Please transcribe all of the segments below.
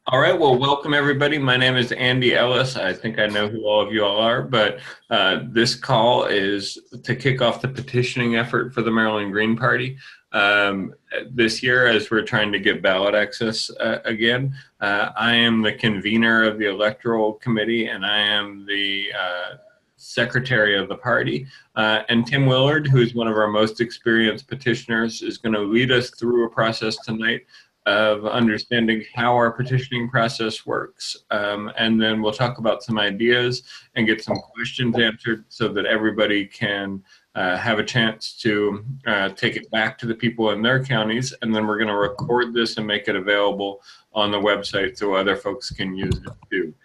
All right, well, welcome everybody. My name is Andy Ellis. I think I know who all of you all are, but this call is to kick off the petitioning effort for the Maryland Green Party. This year, as we're trying to get ballot access again, I am the convener of the electoral committee, and I am the secretary of the party. And Tim Willard, who is one of our most experienced petitioners, is going to lead us through a process tonight of understanding how our petitioning process works. And then we'll talk about some ideas and get some questions answered so that everybody can have a chance to take it back to the people in their counties. And then we're going to record this and make it available on the website so other folks can use it too.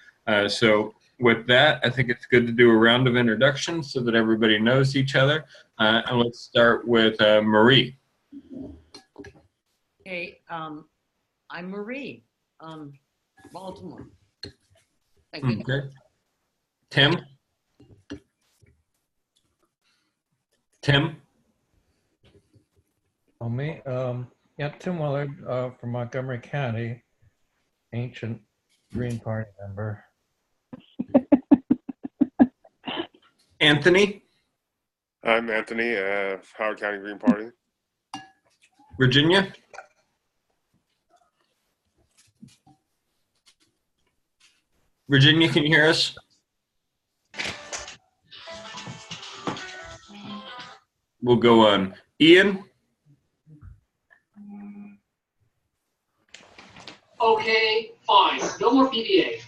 So with that, I think it's good to do a round of introductions so that everybody knows each other. And let's start with Marie. Hey, I'm Marie, Baltimore. Okay. Tim? Tim? Oh, me? Yeah, Tim Willard from Montgomery County, ancient Green Party member. Anthony? I'm Anthony, Howard County Green Party. Virginia? Virginia, can you hear us? We'll go on. Ian? Okay, fine. No more PDA.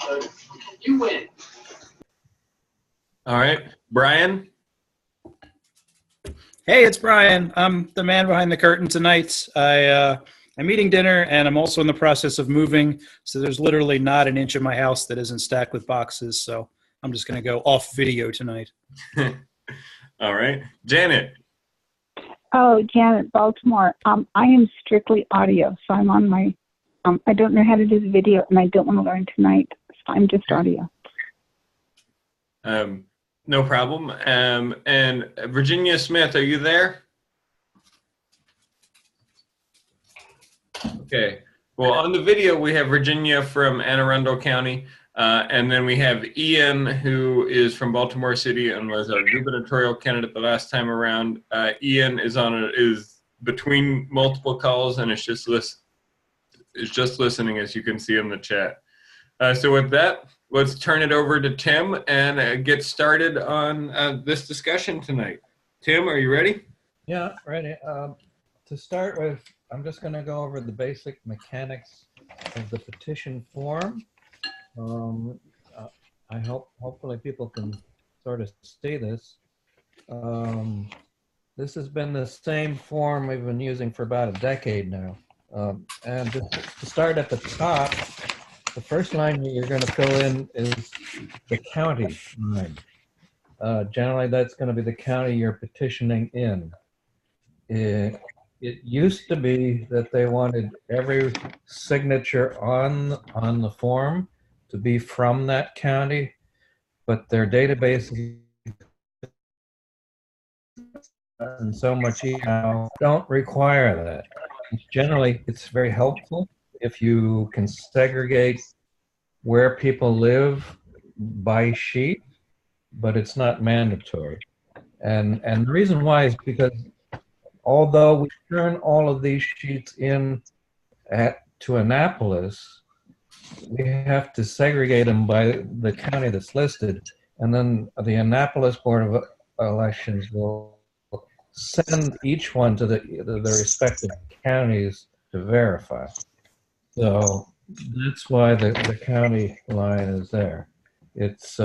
You win. All right. Brian? Hey, it's Brian. I'm the man behind the curtain tonight. I'm eating dinner, and I'm also in the process of moving, so there's literally not an inch of my house that isn't stacked with boxes, so I'm just going to go off video tonight. All right. Janet? Oh, Janet, Baltimore. I am strictly audio, so I'm on my, I don't know how to do the video, and I don't want to learn tonight, so I'm just audio. No problem. And Virginia Smith, are you there? Okay. Well, on the video, we have Virginia from Anne Arundel County, and then we have Ian, who is from Baltimore City and was our gubernatorial candidate the last time around. Ian is between multiple calls and is just listening, as you can see in the chat. So with that, let's turn it over to Tim and get started on this discussion tonight. Tim, are you ready? Yeah, ready. To start with, I'm just going to go over the basic mechanics of the petition form. I hope hopefully people can sort of see this. This has been the same form we've been using for about a decade now. And just to start at the top, the first line you're going to fill in is the county line. Generally, that's going to be the county you're petitioning in. It used to be that they wanted every signature on the form to be from that county, but their databases and so much email don't require that. Generally, it's very helpful if you can segregate where people live by sheet, but it's not mandatory. And the reason why is because although we turn all of these sheets in to Annapolis, we have to segregate them by the county that's listed, and then the Annapolis Board of Elections will send each one to the respective counties to verify. So that's why the county line is there. It's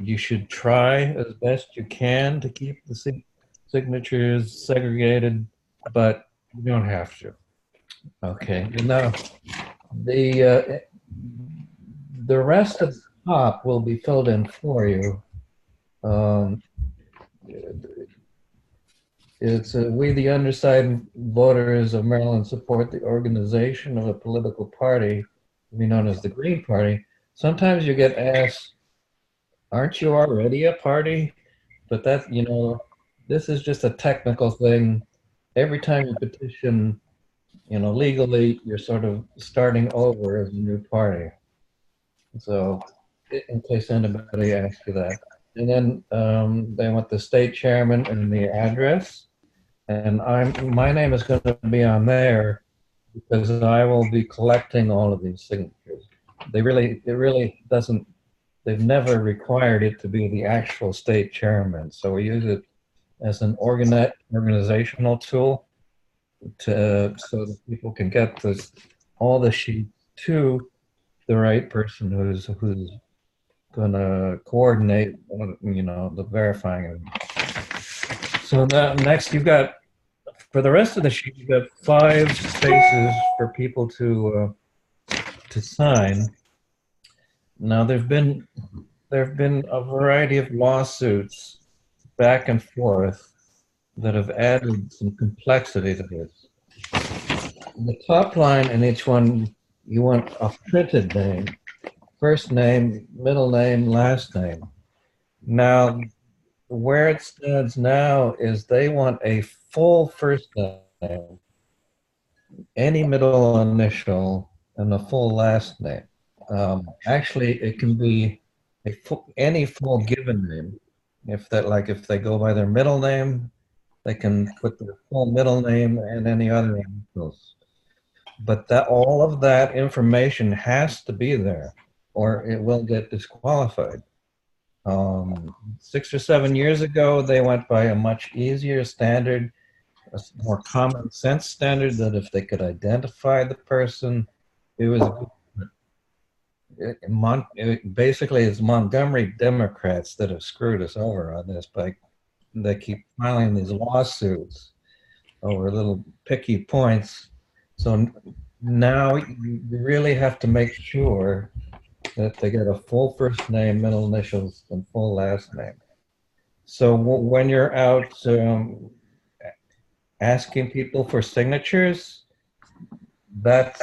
you should try as best you can to keep the signatures segregated, but you don't have to. Okay. Now, the rest of the top will be filled in for you. It's we, the undersigned voters of Maryland, support the organization of a political party, we known as the Green Party. Sometimes you get asked, aren't you already a party? But that, you know, this is just a technical thing every time you petition, legally, you're sort of starting over as a new party. So, in case anybody asks you that. And then they want the state chairman and the address. And my name is going to be on there because I will be collecting all of these signatures. It really doesn't, they've never required it to be the actual state chairman. So we use it as an organizational tool so that people can get all the sheets to the right person who's going to coordinate, the verifying. So next you've got, for the rest of the sheet, you've got 5 spaces for people to sign. Now there have been a variety of lawsuits back and forth that have added some complexity to this. In the top line in each one, you want a printed name, first name, middle name, last name. Now, where it stands now is they want a full first name, any middle initial, and a full last name. Actually, it can be any full given name. If they go by their middle name, they can put their full middle name and any other initials. But all of that information has to be there, or it will get disqualified. 6 or 7 years ago, they went by a much easier standard, a more common sense standard that if they could identify the person, it was basically it's Montgomery Democrats that have screwed us over on this they keep filing these lawsuits over little picky points. So now you really have to make sure that they get a full first name, middle initials, and full last name. So when you're out asking people for signatures, the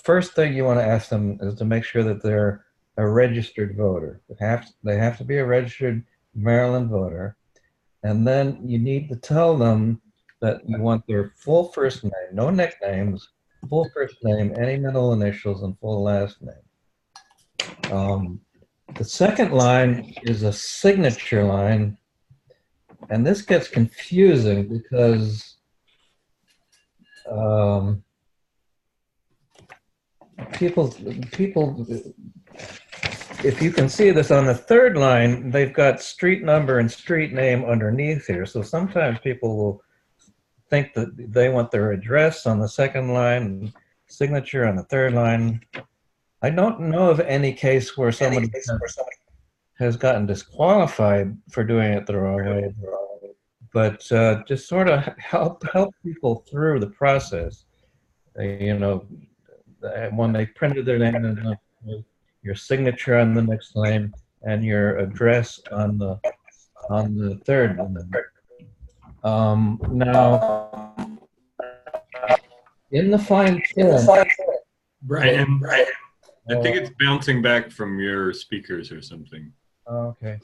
first thing you want to ask them is to make sure that they're a registered voter. They have to be a registered Maryland voter. And then you need to tell them that you want their full first name, no nicknames, full first name, any middle initials, and full last name. The second line is a signature line, and this gets confusing because people, if you can see this on the third line, they've got street number and street name underneath here. So sometimes people will think that they want their address on the second line, and signature on the third line. I don't know of any case where somebody has gotten disqualified for doing it the wrong way, but just sort of help people through the process. When they printed their name, and your signature on the next name, and your address on the third one. Now, in the fine print, Brian, I think it's bouncing back from your speakers or something. Okay.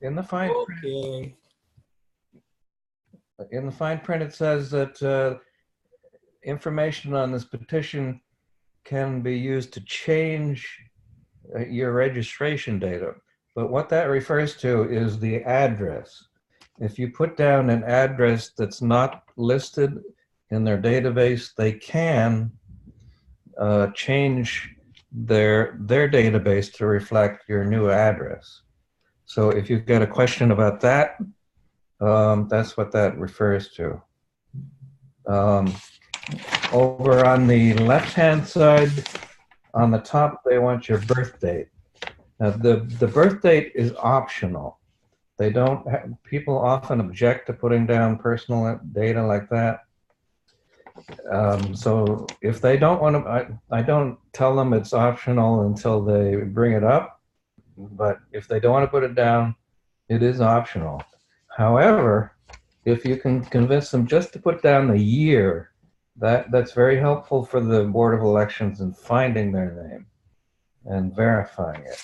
In the fine print, it says that information on this petition can be used to change your registration data. But what that refers to is the address. If you put down an address that's not listed in their database, they can change their database to reflect your new address. So if you've got a question about that, that's what that refers to. Over on the left-hand side, on the top, they want your birth date. Now, the birth date is optional. They don't. People often object to putting down personal data like that. So if they don't want to, I don't tell them it's optional until they bring it up. But if they don't want to put it down, it is optional. However, if you can convince them just to put down the year, that's very helpful for the Board of Elections in finding their name and verifying it.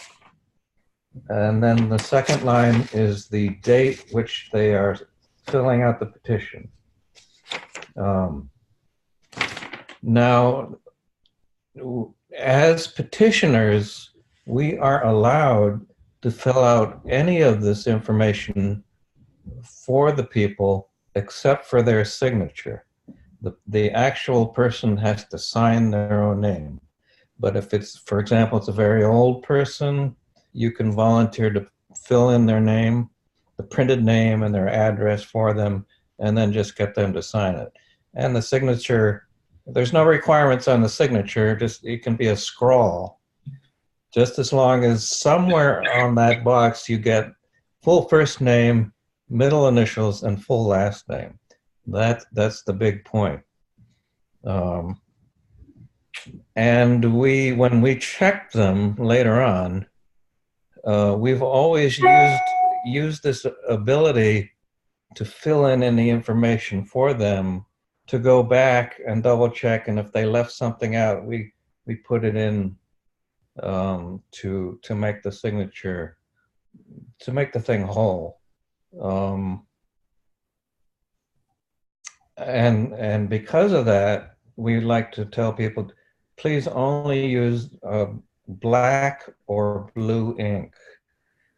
And then the second line is the date which they are filling out the petition. Now, as petitioners, we are allowed to fill out any of this information for the people except for their signature. The actual person has to sign their own name. But if it's, for example, it's a very old person, you can volunteer to fill in their name, the printed name and their address for them, and then just get them to sign it. And the signature, there's no requirements on the signature, just it can be a scrawl. Just as long as somewhere on that box you get full first name, middle initials, and full last name. That's the big point. And when we check them later on, we've always used this ability to fill in any information for them, to go back and double check, and if they left something out, we put it in to make the signature, to make the thing whole. And because of that, we like to tell people, please only use black or blue ink,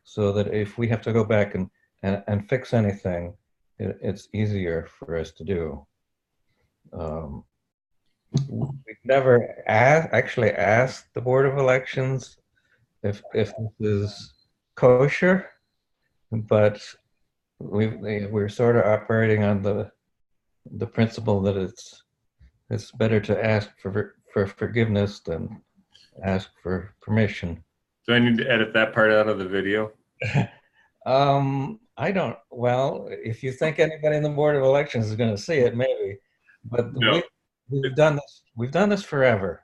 so that if we have to go back and fix anything, it's easier for us to do. We've never actually asked the Board of Elections if this is kosher, but we're sort of operating on the principle that it's better to ask for forgiveness than ask for permission. Do I need to edit that part out of the video? I don't. Well, if you think anybody in the Board of Elections is going to see it, maybe. But No. we've done this. We've done this forever,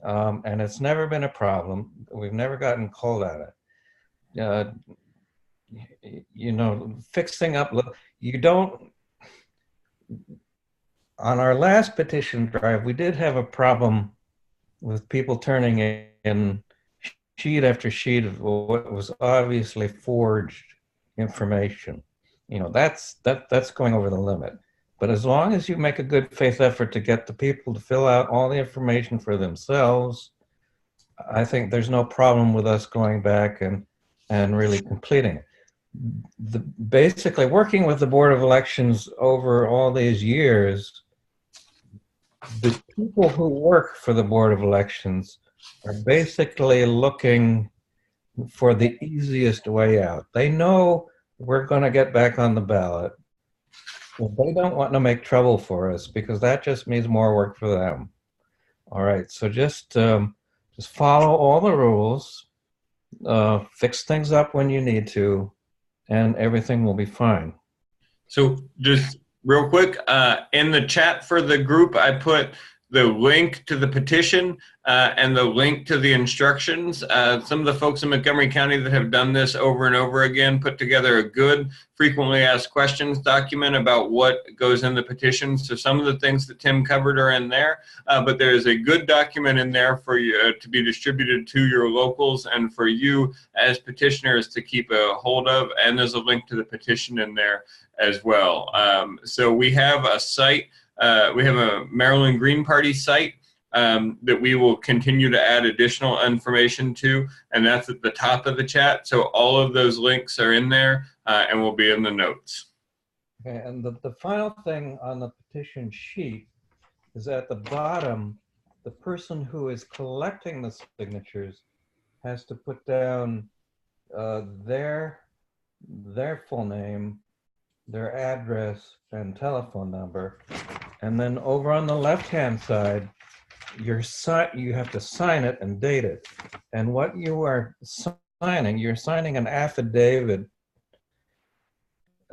and it's never been a problem. We've never gotten called at it. You know, fixing up. You don't. On our last petition drive, we did have a problem with people turning in sheet after sheet of what was obviously forged information. You know, that's going over the limit. But as long as you make a good faith effort to get the people to fill out all the information for themselves, I think there's no problem with us going back and really completing it. Basically, working with the Board of Elections over all these years, the people who work for the Board of Elections are basically looking for the easiest way out. They know we're going to get back on the ballot, but they don't want to make trouble for us, because that just means more work for them. All right, so just follow all the rules, fix things up when you need to, and everything will be fine. So just real quick, in the chat for the group, I put the link to the petition and the link to the instructions. Some of the folks in Montgomery County that have done this over and over again put together a good frequently asked questions document about what goes in the petition. So some of the things that Tim covered are in there, but there is a good document in there for you to be distributed to your locals and for you as petitioners to keep a hold of. And there's a link to the petition in there as well. So we have a site. We have a Maryland Green Party site that we will continue to add additional information to, and that's at the top of the chat. So all of those links are in there and will be in the notes. Okay, and the final thing on the petition sheet is at the bottom, the person who is collecting the signatures has to put down their full name, their address and telephone number. And then over on the left-hand side, you have to sign it and date it. And what you are signing, you're signing an affidavit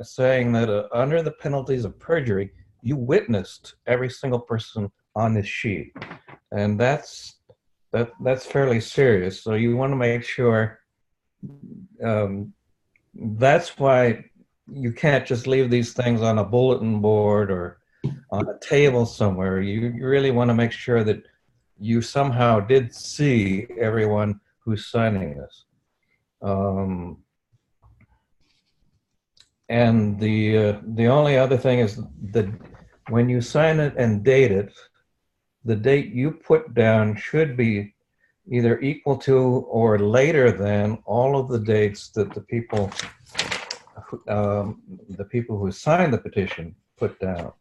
saying that under the penalties of perjury, you witnessed every single person on this sheet. And that's fairly serious. So you want to make sure, that's why you can't just leave these things on a bulletin board or on a table somewhere. You really want to make sure that you somehow did see everyone who's signing this. Um, and the only other thing is that when you sign it and date it, the date you put down should be either equal to or later than all of the dates that the people who signed the petition put down.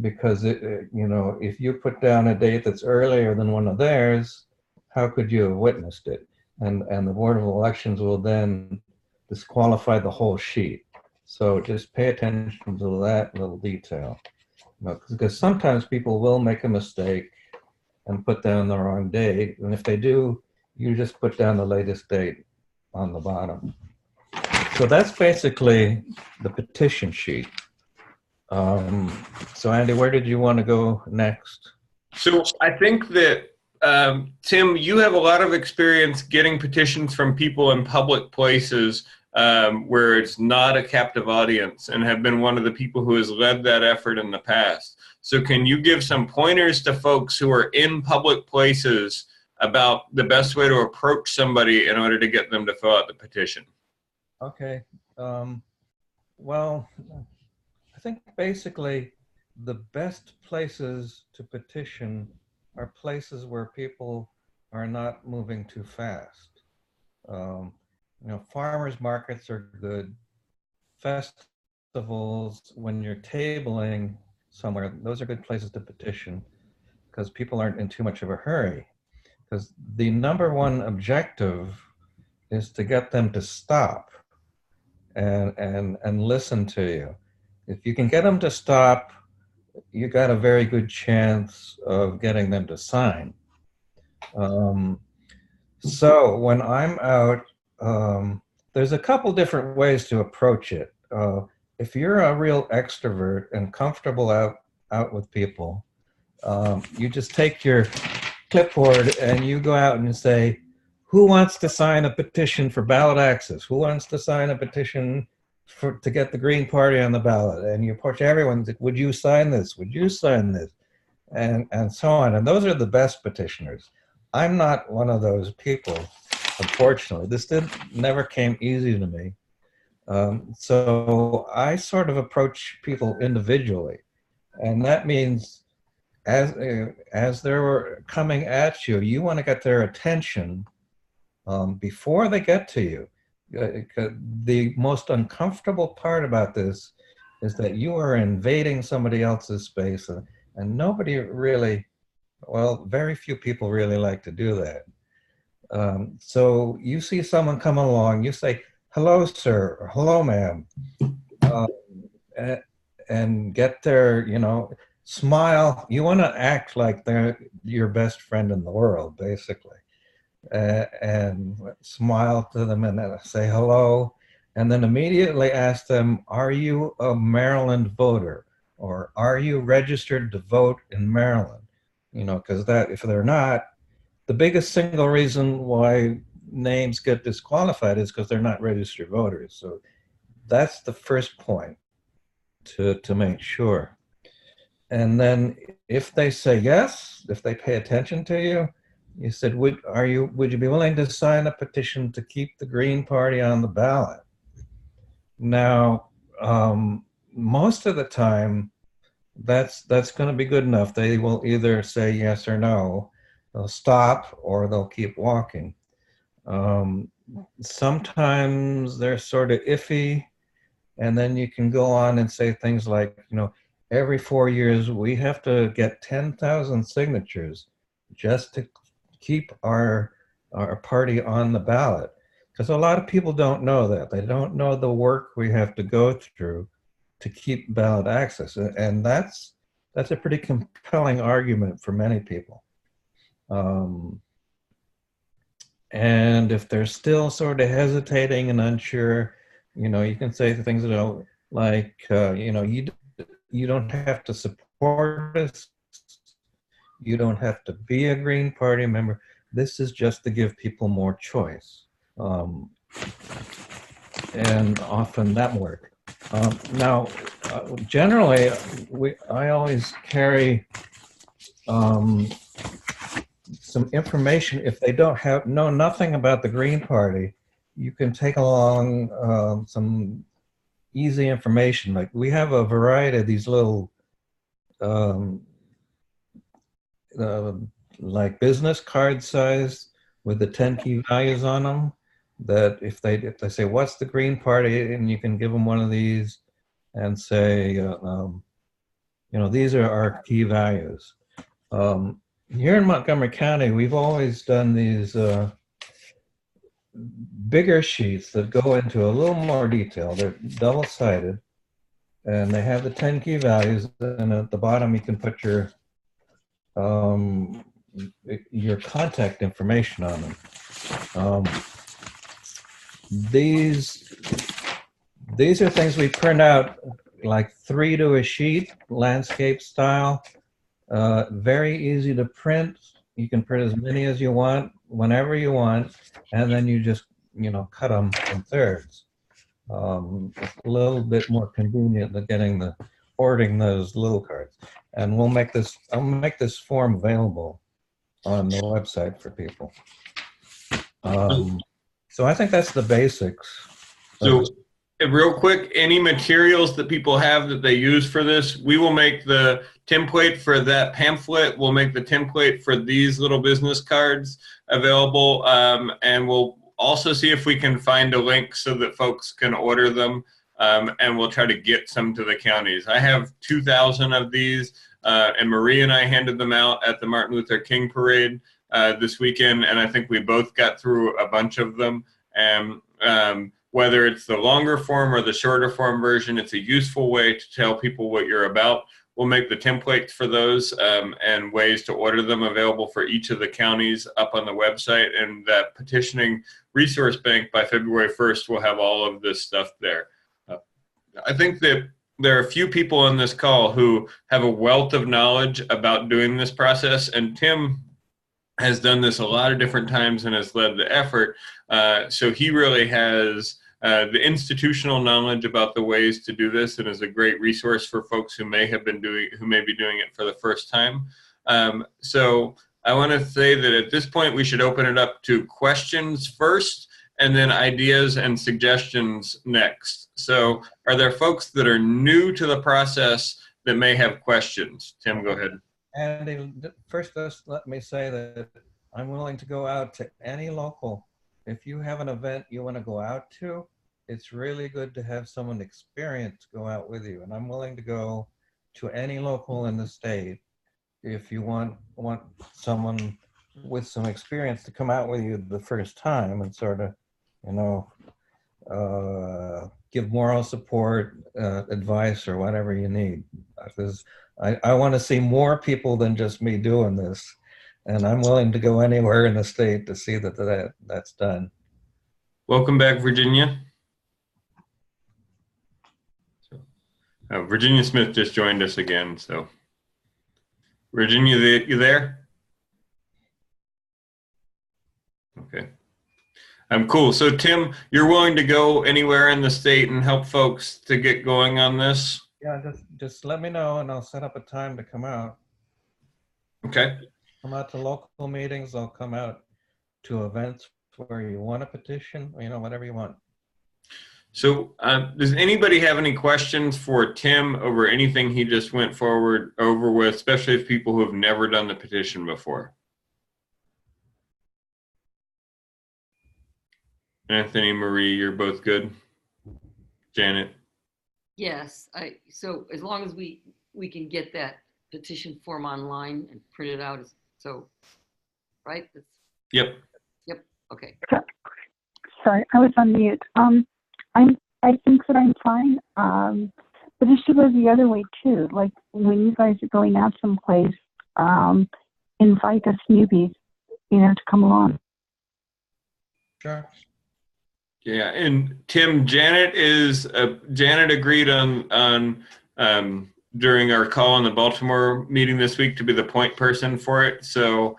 Because if you put down a date that's earlier than one of theirs, how could you have witnessed it? And the Board of Elections will then disqualify the whole sheet. So just pay attention to that little detail. Because sometimes people will make a mistake and put down the wrong date. And if they do, you just put down the latest date on the bottom. So that's basically the petition sheet. So Andy, where did you want to go next? So I think that, Tim, you have a lot of experience getting petitions from people in public places where it's not a captive audience, and have been one of the people who has led that effort in the past. So can you give some pointers to folks who are in public places about the best way to approach somebody in order to get them to fill out the petition? Okay. Well, I think basically the best places to petition are places where people are not moving too fast. Farmers markets are good. Festivals, when you're tabling somewhere, those are good places to petition because people aren't in too much of a hurry. Because the number one objective is to get them to stop and listen to you. If you can get them to stop, you got a very good chance of getting them to sign. So when I'm out, there's a couple different ways to approach it. If you're a real extrovert and comfortable out with people, you just take your clipboard and you go out and you say, who wants to sign a petition for ballot access? Who wants to sign a petition to get the Green Party on the ballot? And you approach everyone, would you sign this? Would you sign this? And so on. And those are the best petitioners. I'm not one of those people, unfortunately. This never came easy to me. So I sort of approach people individually. And that means as they're coming at you, you want to get their attention before they get to you. The most uncomfortable part about this is that you are invading somebody else's space, and nobody really, well, very few people really like to do that. So you see someone come along, you say, hello, sir, or hello, ma'am, and get their, smile. You want to act like they're your best friend in the world, basically. And smile to them and then say hello, and then immediately ask them, are you a Maryland voter? Or are you registered to vote in Maryland? Because if they're not, the biggest single reason why names get disqualified is because they're not registered voters. So that's the first point to make sure. And then if they say yes, if they pay attention to you, you said, would you be willing to sign a petition to keep the Green Party on the ballot? Now, most of the time, that's going to be good enough. They will either say yes or no. They'll stop or they'll keep walking. Sometimes they're sort of iffy, and then you can go on and say things like, every 4 years we have to get 10,000 signatures just to keep our party on the ballot. Because a lot of people don't know that. They don't know the work we have to go through to keep ballot access. And that's a pretty compelling argument for many people. And if they're still sort of hesitating and unsure, you can say things like, you don't have to support us. You don't have to be a Green Party member. This is just to give people more choice. And often that works. Now, generally, I always carry some information. If they don't know nothing about the Green Party, you can take along some easy information. Like we have a variety of these little like business card size with the 10 key values on them, that if they say, what's the Green Party? And you can give them one of these and say, these are our key values. Here in Montgomery County, we've always done these bigger sheets that go into a little more detail. They're double-sided, and they have the 10 key values, and at the bottom you can put your contact information on them. These are things we print out, like 3 to a sheet, landscape style. Very easy to print. You can print as many as you want, whenever you want, and then you just, cut them in thirds. It's a little bit more convenient than ordering those little cards. And I'll make this form available on the website for people. So I think that's the basics. So real quick, any materials that people have that they use for this, we will make the template for that pamphlet. We'll make the template for these little business cards available. And we'll also see if we can find a link so that folks can order them. And we'll try to get some to the counties. I have 2,000 of these, and Marie and I handed them out at the Martin Luther King Parade this weekend, and I think we both got through a bunch of them. And whether it's the longer form or the shorter form version, it's a useful way to tell people what you're about. We'll make the templates for those and ways to order them available for each of the counties up on the website, and that petitioning resource bank by February 1st will have all of this stuff there. I think that there are a few people on this call who have a wealth of knowledge about doing this process, and Tim has done this a lot of different times and has led the effort. So he really has the institutional knowledge about the ways to do this, and is a great resource for folks who may be doing it for the first time. So I want to say that at this point we should open it up to questions first, and then ideas and suggestions next. So are there folks that are new to the process that may have questions? Tim, go ahead. Andy, first just let me say that I'm willing to go out to any local. If you have an event you want to go out to, it's really good to have someone experienced go out with you. And I'm willing to go to any local in the state if you want someone with some experience to come out with you the first time and sort of, give moral support, advice, or whatever you need. Because I want to see more people than just me doing this, and I'm willing to go anywhere in the state to see that's done. Welcome back, Virginia. Virginia Smith just joined us again. So, Virginia, you there? Okay. Cool. So, Tim, you're willing to go anywhere in the state and help folks to get going on this? Yeah, just let me know and I'll set up a time to come out. Okay. Come out to local meetings. I'll come out to events where you want a petition, whatever you want. So does anybody have any questions for Tim over anything he just went over with, especially if people who have never done the petition before? Anthony, Marie, you're both good? Janet? Yes, so as long as we can get that petition form online and print it out, so, right? Yep. Yep, okay. Sorry, I was on mute. I think that I'm fine, but it should go the other way too. Like when you guys are going out someplace, invite us newbies, to come along. Sure. Yeah, and Tim, Janet agreed on during our call on the Baltimore meeting this week to be the point person for it. So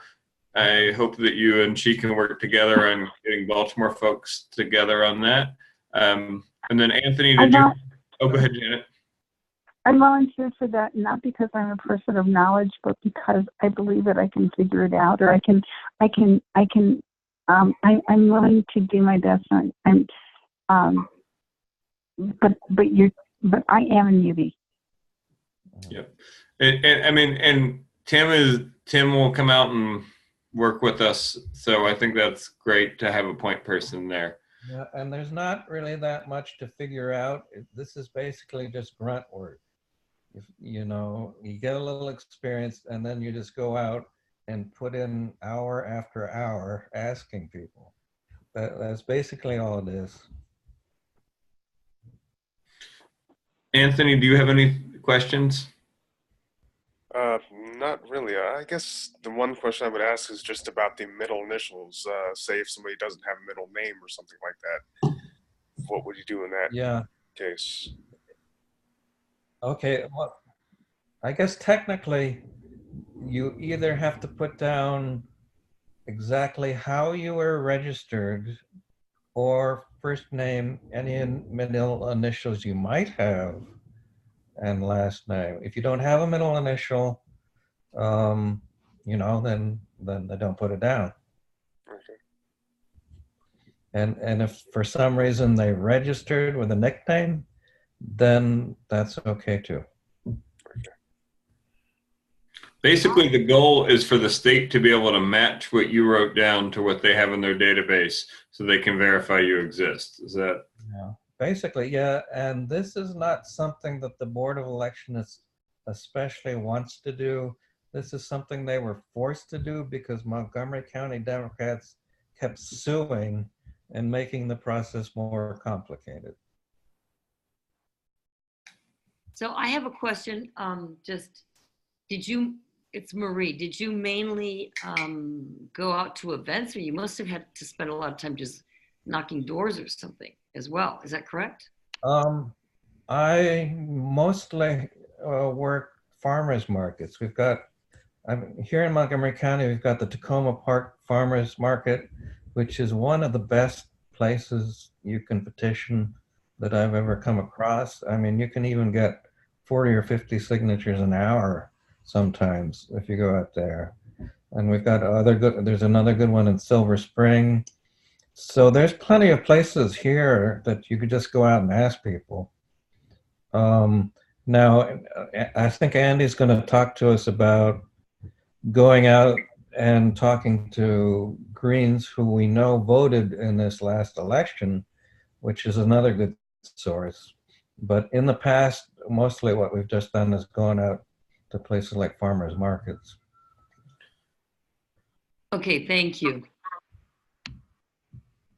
I hope that you and she can work together on getting Baltimore folks together on that. And then Anthony, go ahead, Janet. I volunteered for that, not because I'm a person of knowledge, but because I believe that I can figure it out, or I can I'm willing to do my best. But I am a newbie. Yep. And Tim will come out and work with us. So I think that's great to have a point person there. Yeah, and there's not really that much to figure out. This is basically just grunt work. If, you get a little experience and then you just go out and put in hour after hour asking people. That's basically all it is. Anthony, do you have any questions? Not really. I guess the one question I would ask is just about the middle initials. Say if somebody doesn't have a middle name or something like that, what would you do in that case? Okay, well, I guess technically you either have to put down exactly how you were registered or first name, any middle initials you might have, and last name. If you don't have a middle initial, then they don't put it down. Okay. And if for some reason they registered with a nickname, then that's okay too. Basically, the goal is for the state to be able to match what you wrote down to what they have in their database so they can verify you exist. Is that? Yeah, basically, yeah. And this is not something that the Board of Elections especially wants to do. This is something they were forced to do because Montgomery County Democrats kept suing and making the process more complicated. So I have a question. It's Marie. Did you mainly go out to events, or you must have had to spend a lot of time just knocking doors or something as well? Is that correct? I mostly work farmers markets. I'm here in Montgomery County. We've got the Tacoma Park Farmers Market, which is one of the best places you can petition that I've ever come across. I mean, you can even get 40 or 50 signatures an hour sometimes if you go out there. And we've got there's another good one in Silver Spring. So there's plenty of places here that you could just go out and ask people. Now, I think Andy's going to talk to us about going out and talking to Greens who we know voted in this last election, which is another good source. But in the past, mostly what we've just done is gone out to places like farmers markets. Okay, thank you.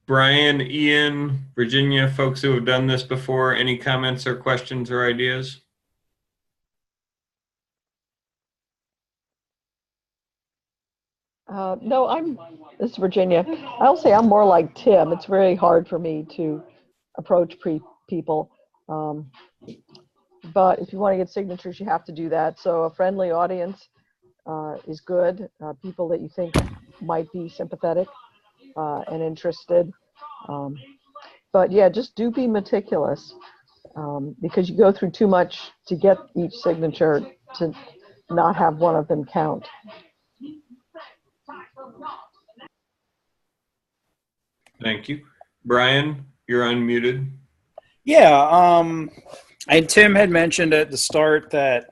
Brian, Ian, Virginia, folks who have done this before, any comments or questions or ideas? No, this is Virginia. I'll say I'm more like Tim. It's very hard for me to approach people. But if you want to get signatures, you have to do that. So a friendly audience is good. People that you think might be sympathetic and interested. But yeah, just do be meticulous because you go through too much to get each signature to not have one of them count. Thank you. Brian, you're unmuted. Yeah, and Tim had mentioned at the start that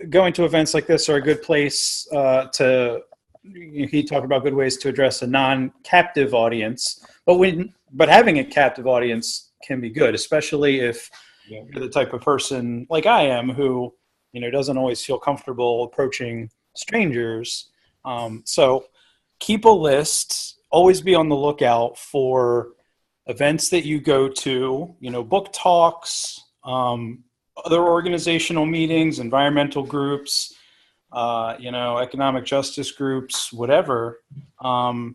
going to events like this are a good place he talked about good ways to address a non-captive audience, but having a captive audience can be good, especially if you're the type of person like I am who, doesn't always feel comfortable approaching strangers. So keep a list, always be on the lookout for events that you go to, book talks, other organizational meetings, environmental groups, economic justice groups, whatever. Talk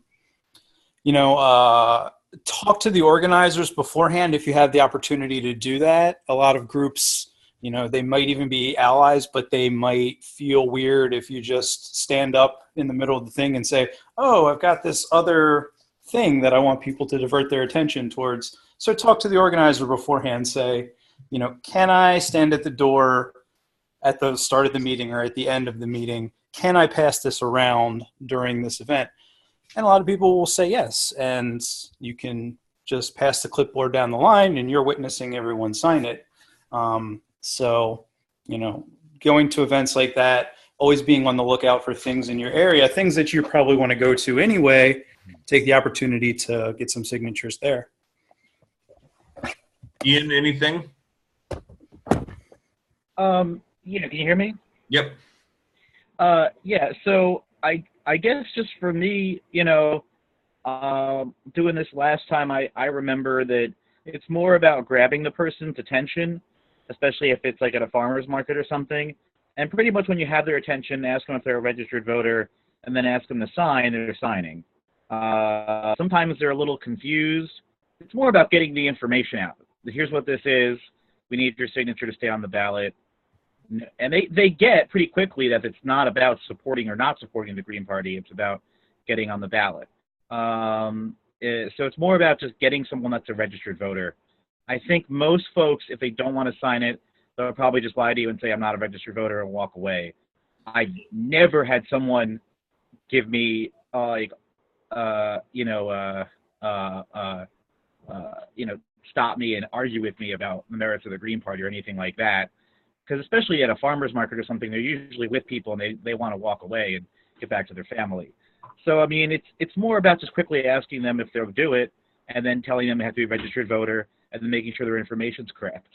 to the organizers beforehand if you have the opportunity to do that. A lot of groups, they might even be allies, but they might feel weird if you just stand up in the middle of the thing and say, oh, I've got this other thing that I want people to divert their attention towards. So talk to the organizer beforehand, say, can I stand at the door at the start of the meeting or at the end of the meeting? Can I pass this around during this event? And a lot of people will say yes, and you can just pass the clipboard down the line and you're witnessing everyone sign it. So, going to events like that, always being on the lookout for things in your area, things that you probably want to go to anyway, take the opportunity to get some signatures there. Ian, anything? Yeah, can you hear me? Yep. Yeah, so I guess just for me, doing this last time, I remember that it's more about grabbing the person's attention, especially if it's like at a farmer's market or something. And pretty much when you have their attention, ask them if they're a registered voter, and then ask them to sign, they're signing. Sometimes they're a little confused. It's more about getting the information out. Here's what this is. We need your signature to stay on the ballot. And they get pretty quickly that it's not about supporting or not supporting the Green Party. It's about getting on the ballot. So it's more about just getting someone that's a registered voter. I think most folks, if they don't want to sign it, they'll probably just lie to you and say, I'm not a registered voter, and walk away. I've never had someone give me, stop me and argue with me about the merits of the Green Party or anything like that. Because especially at a farmer's market or something, they're usually with people and they want to walk away and get back to their family. So, I mean, it's more about just quickly asking them if they'll do it and then telling them they have to be a registered voter and then making sure their information's correct.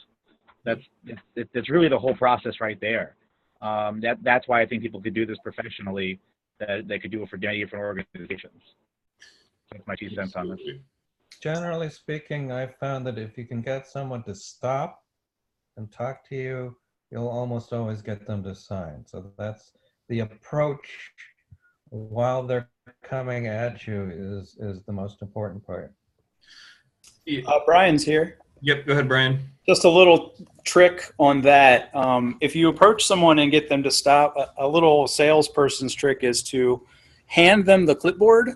That's really the whole process right there. That's why I think people could do this professionally, that they could do it for many different organizations. That's my 2 cents on this. Generally speaking, I've found that if you can get someone to stop and talk to you, you'll almost always get them to sign. So that's the approach while they're coming at you is the most important part. Brian's here. Yep, go ahead, Brian. Just a little trick on that. If you approach someone and get them to stop, a little salesperson's trick is to hand them the clipboard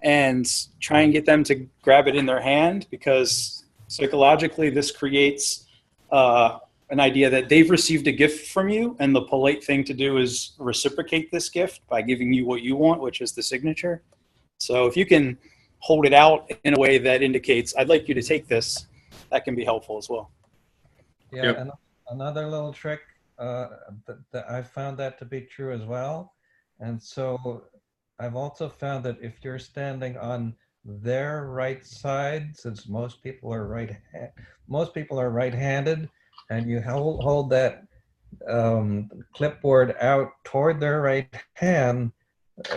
and try and get them to grab it in their hand, because psychologically this creates an idea that they've received a gift from you, and the polite thing to do is reciprocate this gift by giving you what you want, which is the signature. So if you can hold it out in a way that indicates, I'd like you to take this, that can be helpful as well. Yeah, Yep. and another little trick, that I found that to be true as well. And so I've also found that if you're standing on their right side, since most people are right-handed, and you hold that clipboard out toward their right hand,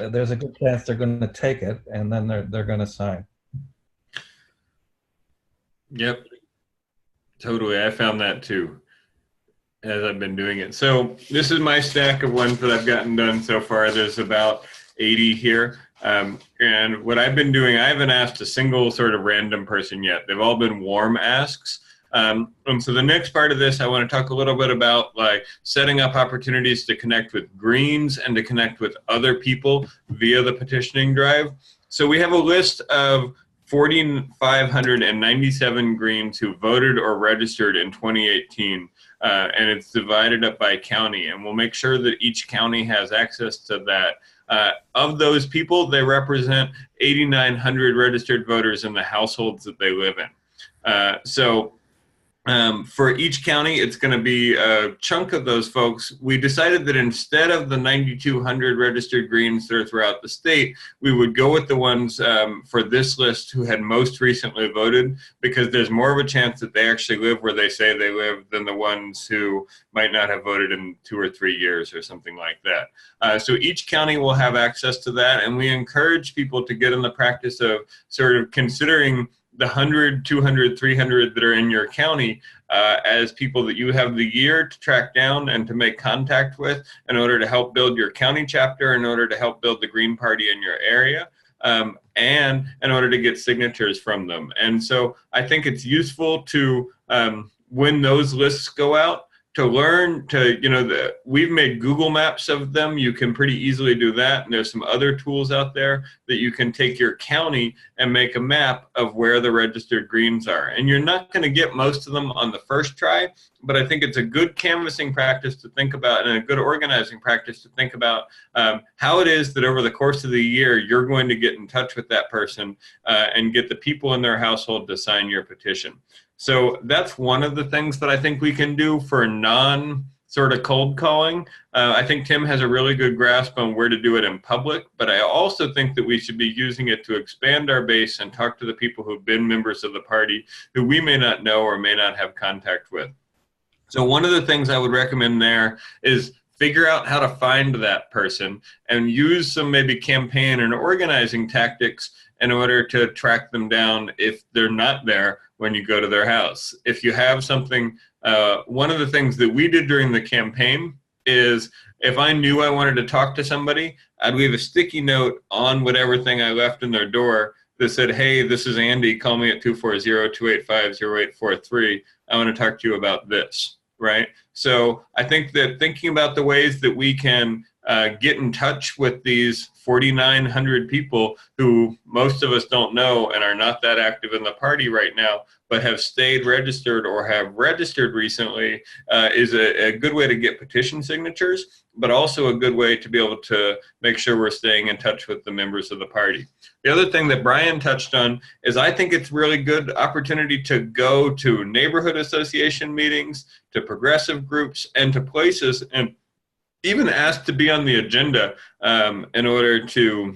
there's a good chance they're going to take it, and then they're going to sign. Yep, totally. I found that too as I've been doing it. So this is my stack of ones that I've gotten done so far. There's about 80 here. And what I've been doing, I haven't asked a single sort of random person yet. They've all been warm asks. And so the next part of this, I want to talk a little bit about like setting up opportunities to connect with Greens and to connect with other people via the petitioning drive. So we have a list of 4,597 Greens who voted or registered in 2018, and it's divided up by county, and we'll make sure that each county has access to that. Of those people, they represent 8,900 registered voters in the households that they live in. For each county, it's going to be a chunk of those folks. We decided that instead of the 9,200 registered Greens that are throughout the state, we would go with the ones for this list who had most recently voted, because there's more of a chance that they actually live where they say they live than the ones who might not have voted in 2 or 3 years or something like that. So each county will have access to that, and we encourage people to get in the practice of sort of considering the 100, 200, 300 that are in your county as people that you have the year to track down and to make contact with in order to help build your county chapter, in order to help build the Green Party in your area, and in order to get signatures from them. And so I think it's useful to, when those lists go out, to learn to, we've made Google Maps of them. You can pretty easily do that. And there's some other tools out there that you can take your county and make a map of where the registered greens are. And you're not going to get most of them on the first try, but I think it's a good canvassing practice to think about and a good organizing practice to think about how it is that over the course of the year, you're going to get in touch with that person and get the people in their household to sign your petition. So that's one of the things that I think we can do for sort of cold calling. I think Tim has a really good grasp on where to do it in public, but I also think that we should be using it to expand our base and talk to the people who've been members of the party who we may not know or may not have contact with. So one of the things I would recommend there is figure out how to find that person and use some maybe campaign and organizing tactics in order to track them down if they're not there when you go to their house. If you have something, one of the things that we did during the campaign is if I knew I wanted to talk to somebody, I'd leave a sticky note on whatever thing I left in their door that said, hey, this is Andy, call me at 240-285-0843. I want to talk to you about this, right? So I think that thinking about the ways that we can get in touch with these 4,900 people who most of us don't know and are not that active in the party right now, but have stayed registered or have registered recently is a good way to get petition signatures, but also a good way to be able to make sure we're staying in touch with the members of the party. The other thing that Brian touched on is I think it's really good opportunity to go to neighborhood association meetings, to progressive groups, and to places and even asked to be on the agenda in order to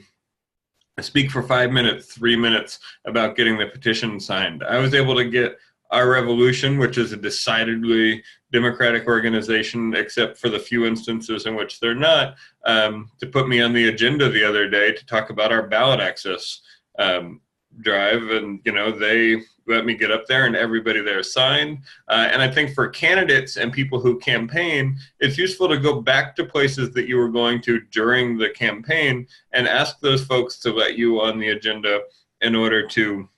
speak for 5 minutes, 3 minutes about getting the petition signed. I was able to get Our Revolution, which is a decidedly Democratic organization, except for the few instances in which they're not, to put me on the agenda the other day to talk about our ballot access drive. And, they let me get up there and everybody there signed. And I think for candidates and people who campaign, it's useful to go back to places that you were going to during the campaign and ask those folks to let you on the agenda in order to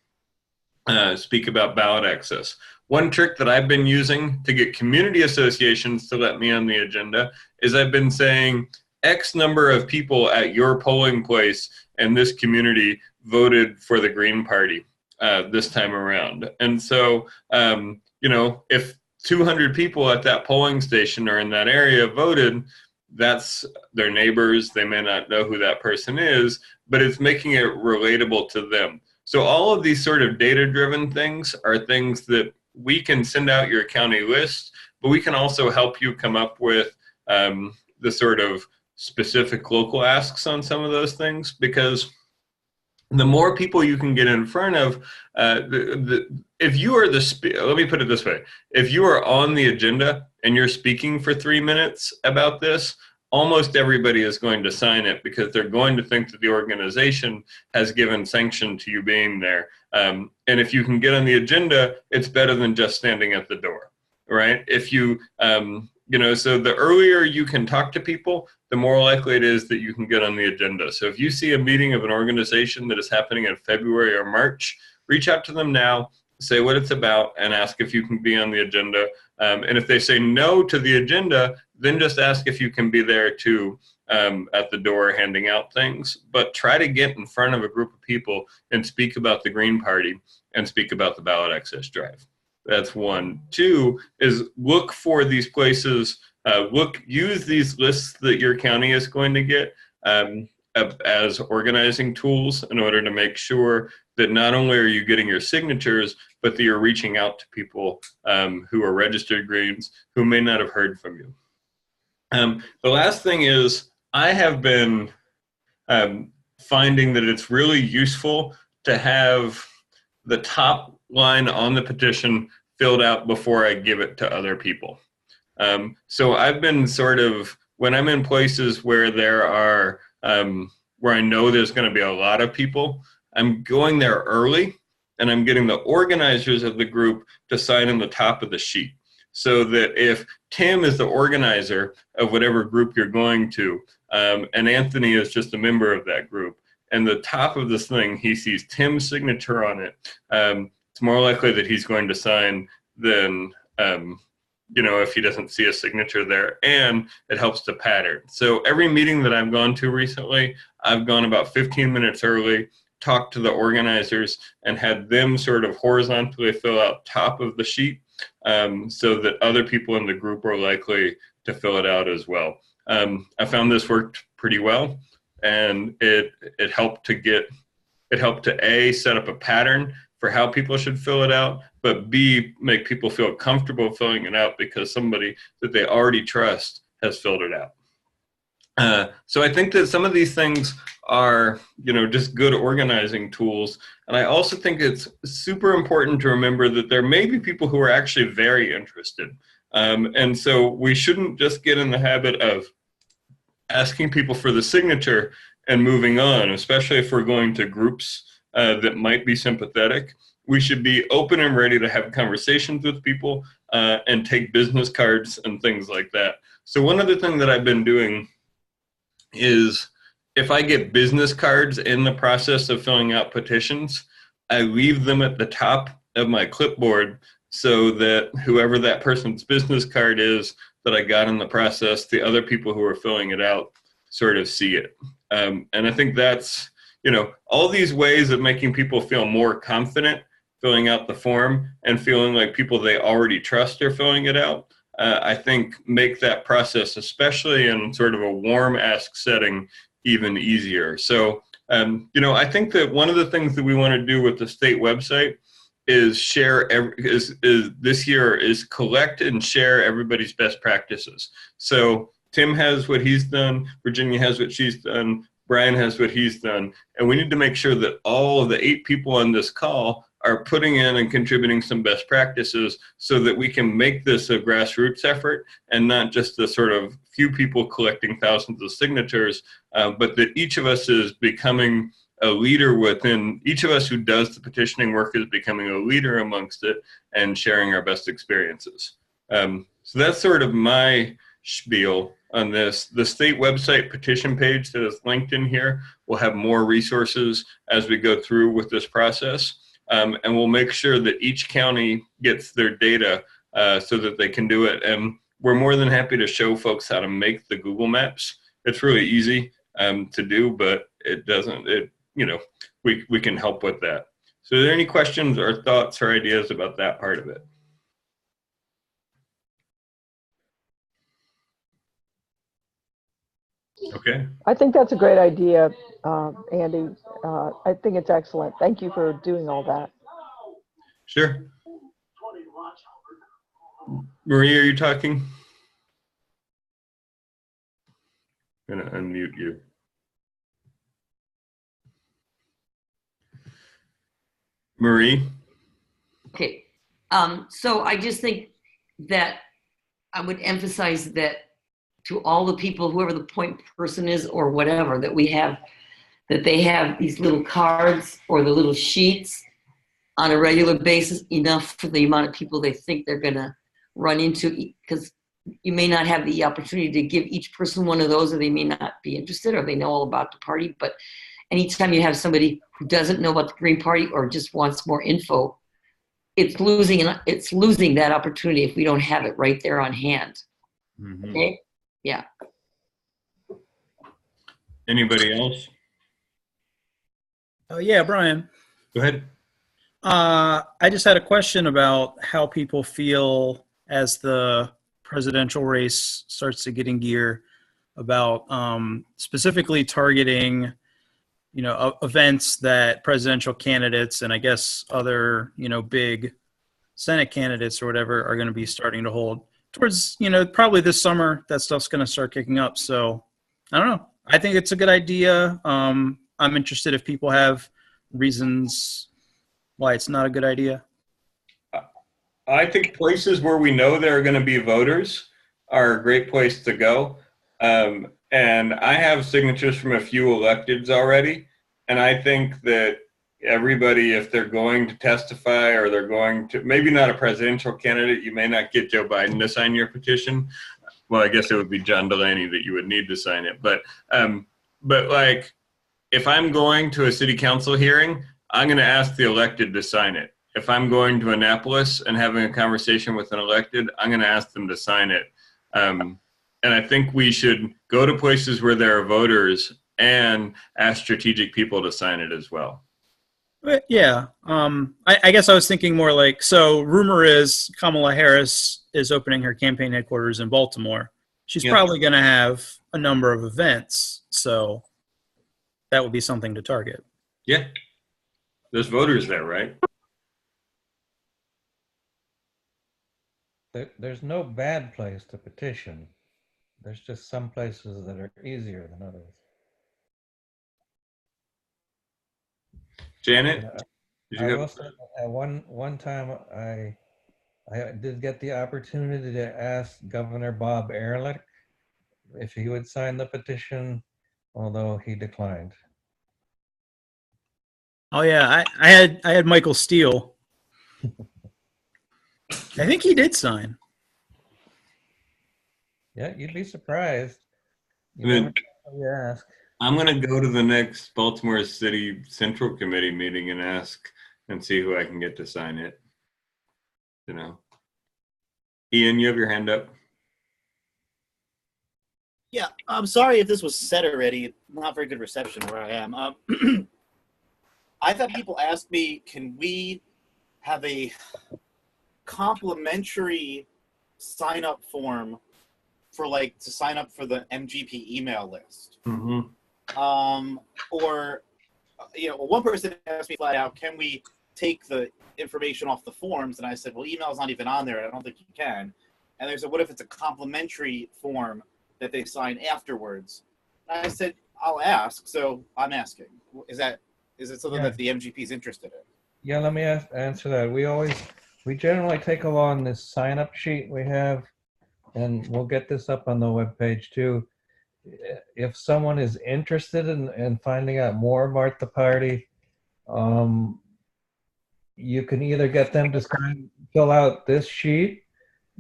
speak about ballot access. One trick that I've been using to get community associations to let me on the agenda is I've been saying X number of people at your polling place in this community voted for the Green Party this time around. And so, if 200 people at that polling station or in that area voted, that's their neighbors. They may not know who that person is, but it's making it relatable to them. So all of these sort of data-driven things are things that we can send out your county list, but we can also help you come up with the sort of specific local asks on some of those things, because the more people you can get in front of, if you are let me put it this way, if you are on the agenda and you're speaking for 3 minutes about this, almost everybody is going to sign it because they're going to think that the organization has given sanction to you being there. And if you can get on the agenda, it's better than just standing at the door, right? If you, so the earlier you can talk to people, the more likely it is that you can get on the agenda. So if you see a meeting of an organization that is happening in February or March, reach out to them now, say what it's about, and ask if you can be on the agenda. And if they say no to the agenda, then just ask if you can be there too at the door handing out things. But try to get in front of a group of people and speak about the Green Party and speak about the ballot access drive. That's one. Two is look for these places, use these lists that your county is going to get as organizing tools in order to make sure that not only are you getting your signatures, but that you're reaching out to people who are registered Greens who may not have heard from you. The last thing is I have been finding that it's really useful to have the top line on the petition filled out before I give it to other people. So I've been sort of, when I'm in places where there are, where I know there's going to be a lot of people, I'm going there early and I'm getting the organizers of the group to sign in the top of the sheet. So that if Tim is the organizer of whatever group you're going to, and Anthony is just a member of that group, and the top of this thing, he sees Tim's signature on it, it's more likely that he's going to sign than if he doesn't see a signature there, and it helps to pattern. So every meeting that I've gone to recently, I've gone about 15 minutes early, talked to the organizers, and had them sort of horizontally fill out top of the sheet so that other people in the group are likely to fill it out as well. I found this worked pretty well, and it helped to A, set up a pattern for how people should fill it out, but B, make people feel comfortable filling it out because somebody that they already trust has filled it out. So I think that some of these things are, just good organizing tools. And I also think it's super important to remember that there may be people who are actually very interested. And so we shouldn't just get in the habit of asking people for the signature and moving on, especially if we're going to groups that might be sympathetic. We should be open and ready to have conversations with people and take business cards and things like that. So one other thing that I've been doing is if I get business cards in the process of filling out petitions, I leave them at the top of my clipboard so that whoever that person's business card is that I got in the process, the other people who are filling it out sort of see it. And I think that's, all these ways of making people feel more confident filling out the form and feeling like people they already trust are filling it out, I think make that process, especially in sort of a warm ask setting, even easier. So, I think that one of the things that we want to do with the state website is this year is collect and share everybody's best practices. So Tim has what he's done, Virginia has what she's done, Brian has what he's done, and we need to make sure that all of the 8 people on this call are putting in and contributing some best practices so that we can make this a grassroots effort and not just a sort of few people collecting thousands of signatures, but that each of us is becoming a leader within, each of us who does the petitioning work is becoming a leader amongst it and sharing our best experiences. So that's sort of my spiel on this. The state website petition page that is linked in here will have more resources as we go through with this process. And we'll make sure that each county gets their data so that they can do it. And we're more than happy to show folks how to make the Google Maps. It's really easy to do, but we can help with that. So are there any questions or thoughts or ideas about that part of it? Okay. I think that's a great idea, Andy. I think it's excellent. Thank you for doing all that. Sure. Marie, are you talking? I'm going to unmute you. Marie? Okay. So I just think that I would emphasize that to all the people, whoever the point person is or whatever, that they have these little cards or the little sheets on a regular basis, enough for the amount of people they think they're going to run into, because you may not have the opportunity to give each person one of those, or they may not be interested, or they know all about the party. But anytime you have somebody who doesn't know about the Green Party or just wants more info, it's losing that opportunity if we don't have it right there on hand. Mm-hmm. Okay? Yeah. Anybody else? Oh yeah, Brian. Go ahead. I just had a question about how people feel as the presidential race starts to get in gear about specifically targeting, events that presidential candidates and I guess other, big Senate candidates or whatever are going to be starting to hold towards, probably this summer. That stuff's going to start kicking up. So I don't know. I think it's a good idea. I'm interested if people have reasons why it's not a good idea. I think places where we know there are going to be voters are a great place to go. And I have signatures from a few electeds already. And I think that everybody, if they're going to testify or they're going to, maybe not a presidential candidate, you may not get Joe Biden to sign your petition. Well, I guess it would be John Delaney that you would need to sign it. But like, if I'm going to a city council hearing, I'm going to ask the elected to sign it. if I'm going to Annapolis and having a conversation with an elected, I'm going to ask them to sign it. And I think we should go to places where there are voters and ask strategic people to sign it as well. But yeah, I guess I was thinking more like, so rumor is Kamala Harris is opening her campaign headquarters in Baltimore. She's probably going to have a number of events, so that would be something to target. Yeah, there's voters there, right? There's no bad place to petition. There's just some places that are easier than others. Janet, I will say, at one time I did get the opportunity to ask Governor Bob Ehrlich if he would sign the petition, although he declined. Oh yeah, I had Michael Steele. I think he did sign. Yeah, you'd be surprised. I'm going to go to the next Baltimore City Central Committee meeting and ask and see who I can get to sign it. You know, Ian, you have your hand up. Yeah, I'm sorry if this was said already. Not very good reception where I am. I've had people ask me, can we have a complimentary sign-up form for to sign up for the MGP email list? Mm-hmm. Or, one person asked me flat out, can we take the information off the forms? And I said, well, email's not even on there. I don't think you can. And they said, what if it's a complimentary form that they sign afterwards? And I said, I'll ask. So I'm asking. Is it something that the MGP is interested in? Yeah, let me answer that. We generally take along this sign-up sheet we have, and we'll get this up on the webpage too. If someone is interested in finding out more about the party, you can either get them to fill out this sheet,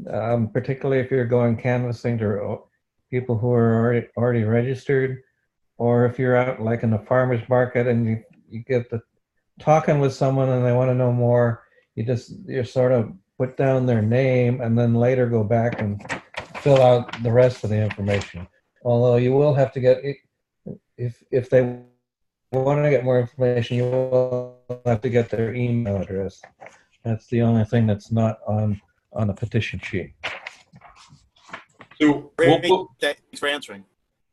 particularly if you're going canvassing to people who are already registered, or if you're out like in a farmer's market and you get the talking with someone and they want to know more, you sort of put down their name and then later go back and fill out the rest of the information. Although you will have to get, if they want to get more information, you will have to get their email address. That's the only thing that's not on a petition sheet. So thanks for answering.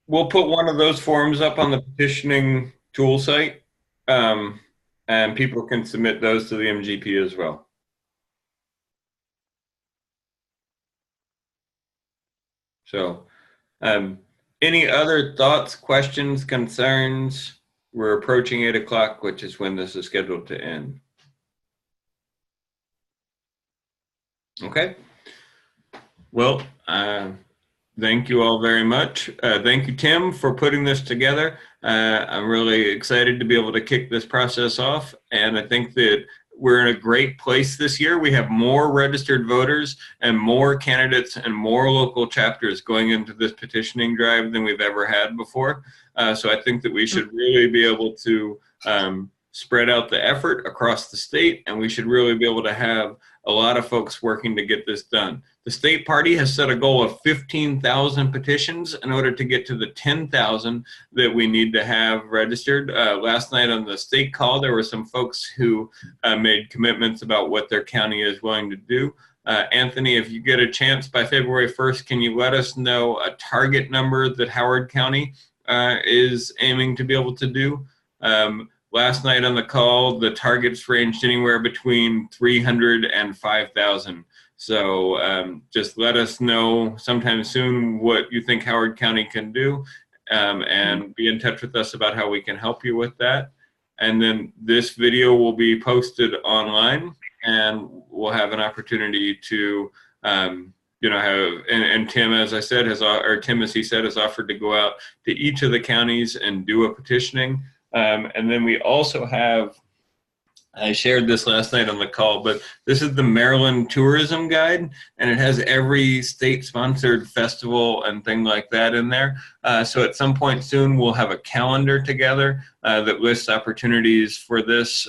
We'll put one of those forms up on the petitioning tool site, and people can submit those to the MGP as well. So, any other thoughts, questions, concerns? We're approaching 8 o'clock, which is when this is scheduled to end. Okay. Well, thank you all very much. Thank you, Tim, for putting this together. I'm really excited to be able to kick this process off, and I think that we're in a great place this year. We have more registered voters and more candidates and more local chapters going into this petitioning drive than we've ever had before. So I think that we should really be able to spread out the effort across the state, and we should really be able to have a lot of folks working to get this done. The state party has set a goal of 15,000 petitions in order to get to the 10,000 that we need to have registered. Last night on the state call, there were some folks who made commitments about what their county is willing to do. Anthony, if you get a chance by February 1st, can you let us know a target number that Howard County is aiming to be able to do? Last night on the call, the targets ranged anywhere between 300 and 5,000. So just let us know sometime soon what you think Howard County can do, and be in touch with us about how we can help you with that. And then this video will be posted online, and we'll have an opportunity to have, and Tim, as I said, Tim, as he said, has offered to go out to each of the counties and do a petitioning. And then we also have, I shared this last night on the call, but this is the Maryland Tourism Guide, and it has every state-sponsored festival and thing like that in there. So at some point soon, we'll have a calendar together that lists opportunities for this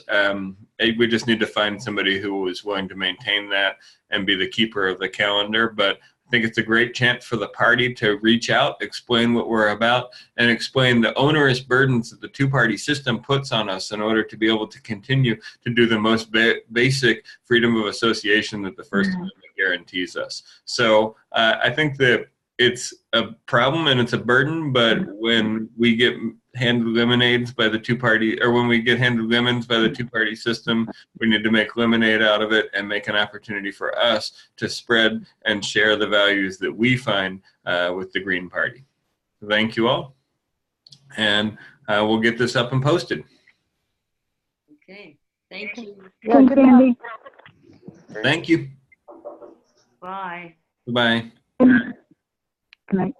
we just need to find somebody who is willing to maintain that and be the keeper of the calendar. But I think it's a great chance for the party to reach out, explain what we're about, and explain the onerous burdens that the two-party system puts on us in order to be able to continue to do the most basic freedom of association that the First Amendment guarantees us. So I think that it's a problem and it's a burden, but when we get handed lemonades by the two-party, or when we get handed lemons by the two-party system, we need to make lemonade out of it and make an opportunity for us to spread and share the values that we find with the Green Party. Thank you all, and we'll get this up and posted. Okay, thank you. Yeah, Thanks, good night. Andy. Thank you. Bye. Bye. Good night.